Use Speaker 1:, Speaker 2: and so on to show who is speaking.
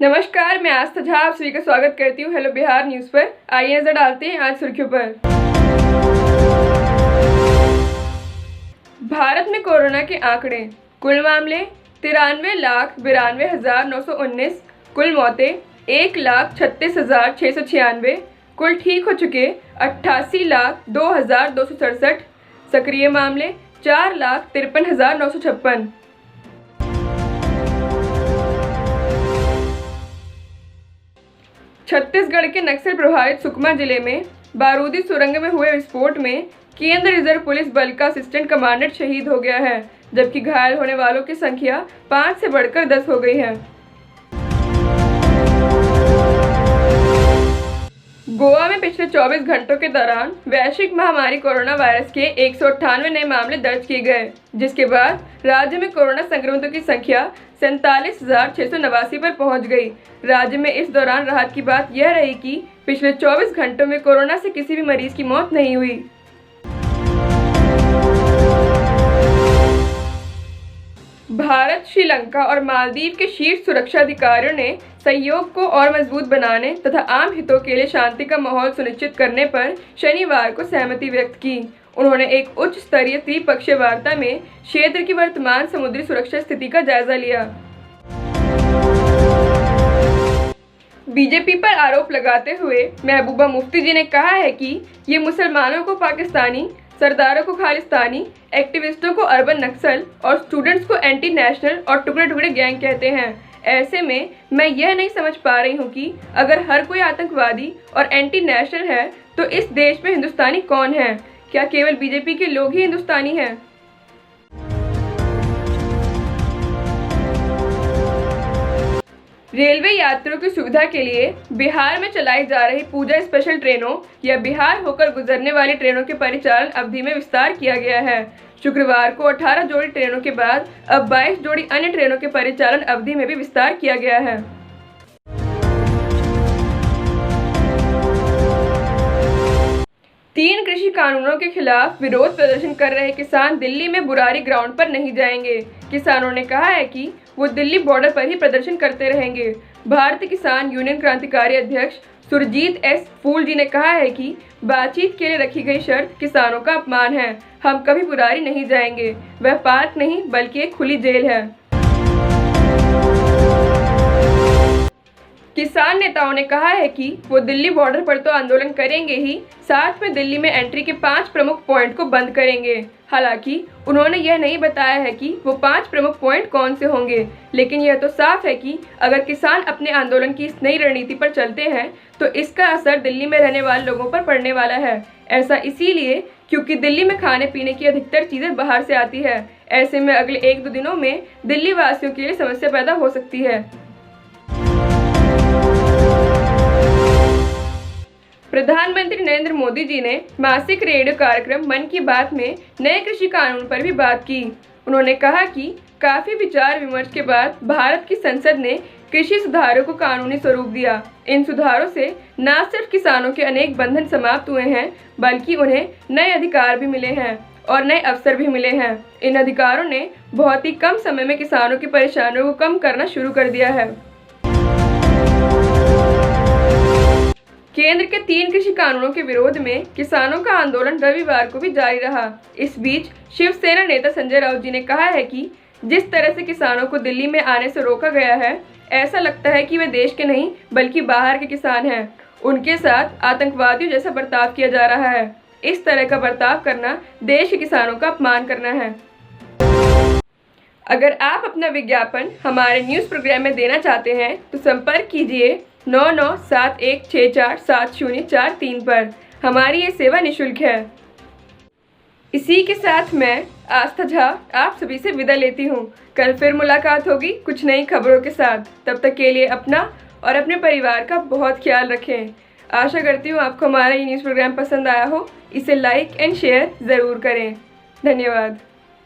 Speaker 1: नमस्कार, मैं आस्था झा आप सभी का स्वागत करती हूँ हेलो बिहार न्यूज़ पर। आइए नजर डालते हैं आज सुर्खियों पर। भारत में कोरोना के आंकड़े। कुल मामले 93,92,919, कुल मौतें 1,36,696, कुल ठीक हो चुके 88,02,267, सक्रिय मामले 4,53,956। छत्तीसगढ़ के नक्सल प्रभावित सुकमा जिले में बारूदी सुरंग में हुए विस्फोट में केंद्रीय रिजर्व पुलिस बल का असिस्टेंट कमांडेंट शहीद हो गया है, जबकि घायल होने वालों की संख्या 5 से बढ़कर 10 हो गई है। गोवा में पिछले 24 घंटों के दौरान वैश्विक महामारी कोरोना वायरस के 198 नए मामले दर्ज किए गए, जिसके बाद राज्य में कोरोना संक्रमितों की संख्या 47,689 पर पहुंच गई। राज्य में इस दौरान राहत की बात यह रही कि पिछले 24 घंटों में कोरोना से किसी भी मरीज की मौत नहीं हुई। भारत, श्रीलंका और मालदीव के शीर्ष सुरक्षा अधिकारियों ने सहयोग को और मजबूत बनाने तथा आम हितों के लिए शांति का माहौल सुनिश्चित करने पर शनिवार को सहमति व्यक्त की। उन्होंने एक उच्च स्तरीय त्रिपक्षीय वार्ता में क्षेत्र की वर्तमान समुद्री सुरक्षा स्थिति का जायजा लिया। बीजेपी पर आरोप लगाते हुए महबूबा मुफ्ती जी ने कहा है कि ये मुसलमानों को पाकिस्तानी, सरदारों को खालिस्तानी, एक्टिविस्टों को अर्बन नक्सल और स्टूडेंट्स को एंटी नेशनल और टुकड़े टुकड़े गैंग कहते हैं। ऐसे में मैं यह नहीं समझ पा रही हूँ कि अगर हर कोई आतंकवादी और एंटी नेशनल है तो इस देश में हिंदुस्तानी कौन है? क्या केवल बीजेपी के लोग ही हिंदुस्तानी हैं? रेलवे यात्रियों की सुविधा के लिए बिहार में चलाई जा रही पूजा स्पेशल ट्रेनों या बिहार होकर गुजरने वाली ट्रेनों के परिचालन अवधि में विस्तार किया गया है। शुक्रवार को 18 जोड़ी ट्रेनों के बाद अब 22 जोड़ी अन्य ट्रेनों के परिचालन अवधि में भी विस्तार किया गया है। तीन कृषि कानूनों के खिलाफ विरोध प्रदर्शन कर रहे किसान दिल्ली में बुरारी ग्राउंड पर नहीं जाएंगे। किसानों ने कहा है कि वो दिल्ली बॉर्डर पर ही प्रदर्शन करते रहेंगे। भारतीय किसान यूनियन क्रांतिकारी अध्यक्ष सुरजीत एस फूल जी ने कहा है कि बातचीत के लिए रखी गई शर्त किसानों का अपमान है। हम कभी बुरारी नहीं जाएंगे। वह पार्क नहीं बल्कि एक खुली जेल है। किसान नेताओं ने कहा है कि वो दिल्ली बॉर्डर पर तो आंदोलन करेंगे ही, साथ में दिल्ली में एंट्री के 5 प्रमुख पॉइंट को बंद करेंगे। हालांकि उन्होंने यह नहीं बताया है कि वो 5 प्रमुख पॉइंट कौन से होंगे, लेकिन यह तो साफ है कि अगर किसान अपने आंदोलन की इस नई रणनीति पर चलते हैं तो इसका असर दिल्ली में रहने वाले लोगों पर पड़ने वाला है। ऐसा इसीलिए क्योंकि दिल्ली में खाने पीने की अधिकतर चीजें बाहर से आती है। ऐसे में अगले 1-2 दिनों में दिल्ली वासियों के लिए समस्या पैदा हो सकती है। प्रधानमंत्री नरेंद्र मोदी जी ने मासिक रेडियो कार्यक्रम मन की बात में नए कृषि कानून पर भी बात की। उन्होंने कहा कि काफी विचार विमर्श के बाद भारत की संसद ने कृषि सुधारों को कानूनी स्वरूप दिया। इन सुधारों से न सिर्फ किसानों के अनेक बंधन समाप्त हुए हैं, बल्कि उन्हें नए अधिकार भी मिले हैं और नए अवसर भी मिले हैं। इन अधिकारों ने बहुत ही कम समय में किसानों की परेशानियों को कम करना शुरू कर दिया है। केंद्र के 3 कृषि कानूनों के विरोध में किसानों का आंदोलन रविवार को भी जारी रहा। इस बीच शिवसेना नेता संजय राउत जी ने कहा है कि जिस तरह से किसानों को दिल्ली में आने से रोका गया है, ऐसा लगता है कि वे देश के नहीं बल्कि बाहर के किसान हैं। उनके साथ आतंकवादियों जैसा बर्ताव किया जा रहा है। इस तरह का बर्ताव करना देश के किसानों का अपमान करना है। अगर आप अपना विज्ञापन हमारे न्यूज़ प्रोग्राम में देना चाहते हैं तो संपर्क कीजिए 9971647043 पर। हमारी ये सेवा निःशुल्क है। इसी के साथ मैं आस्था झा आप सभी से विदा लेती हूँ। कल फिर मुलाकात होगी कुछ नई खबरों के साथ। तब तक के लिए अपना और अपने परिवार का बहुत ख्याल रखें। आशा करती हूँ आपको हमारा ये न्यूज़ प्रोग्राम पसंद आया हो। इसे लाइक एंड शेयर ज़रूर करें। धन्यवाद।